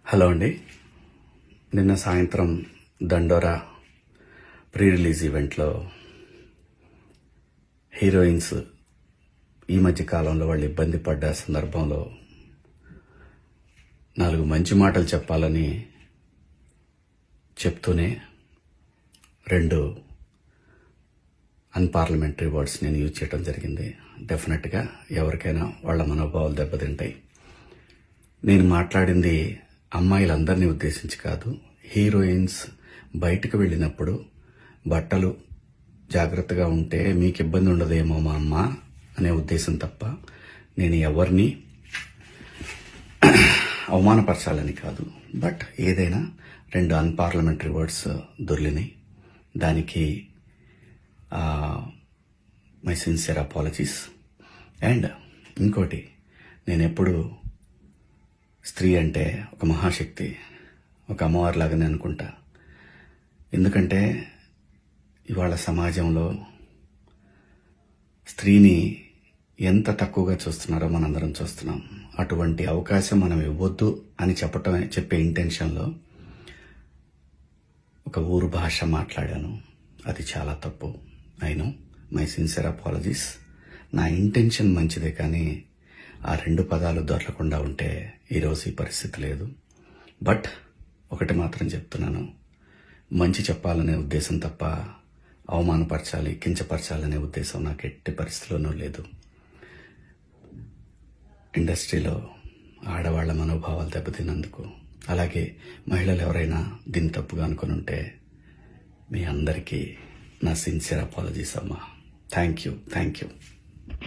Hello అండి. నిన్న సాయంత్రం దండోరా ప్రీ రిలీజ్ ఈవెంట్లో హీరోయిన్స్ ఈ మధ్య కాలంలో వాళ్ళు ఇబ్బంది పడ్డ సందర్భంలో 4 మంచి మాటలు చెప్పాలని చెప్తూనే 2 అన్పార్లమెంటరీ వర్డ్స్ నేను యూజ్ చేయడం జరిగింది. డెఫినెట్గా ఎవరికైనా వాళ్ళ మనోభావాలు దెబ్బతింటాయి. నేను మాట్లాడింది అమ్మాయిలందరినీ ఉద్దేశించి కాదు. హీరోయిన్స్ బయటకు వెళ్ళినప్పుడు బట్టలు జాగ్రత్తగా ఉంటే మీకు ఇబ్బంది ఉండదేమో మా అమ్మ అనే ఉద్దేశం తప్ప నేను ఎవరిని అవమానపరచాలని కాదు. బట్ ఏదైనా 2 అన్పార్లమెంటరీ వర్డ్స్ దొర్లినాయి. దానికి మై సిన్సియర్ అపాలజీస్. అండ్ ఇంకోటి, నేనెప్పుడు స్త్రీ అంటే ఒక మహాశక్తి, ఒక అమ్మవారిలాగానే అనుకుంటా. ఎందుకంటే ఇవాళ సమాజంలో స్త్రీని ఎంత తక్కువగా చూస్తున్నారో మనందరం చూస్తున్నాం. అటువంటి అవకాశం మనం ఇవ్వద్దు అని చెప్పే ఇంటెన్షన్లో ఒక ఊరు భాష మాట్లాడాను. అది చాలా తప్పు. I know, my sincere apologies. నా ఇంటెన్షన్ మంచిదే, కానీ ఆ 2 పదాలు దొరకకుండా ఉంటే ఈరోజు ఈ పరిస్థితి లేదు. బట్ ఒకటి మాత్రం చెప్తున్నాను, మంచి చెప్పాలనే ఉద్దేశం తప్ప అవమానపరచాలి, కించపరచాలనే ఉద్దేశం నాకు ఎట్టి పరిస్థితిలోనూ లేదు. ఇండస్ట్రీలో ఆడవాళ్ల మనోభావాలు దెబ్బతిన్నందుకు, అలాగే మహిళలు ఎవరైనా దీన్ని తప్పుగా అనుకుని ఉంటే మీ అందరికీ నా సిన్సియర్ అపాలజీస్ అమ్మా. Thank you.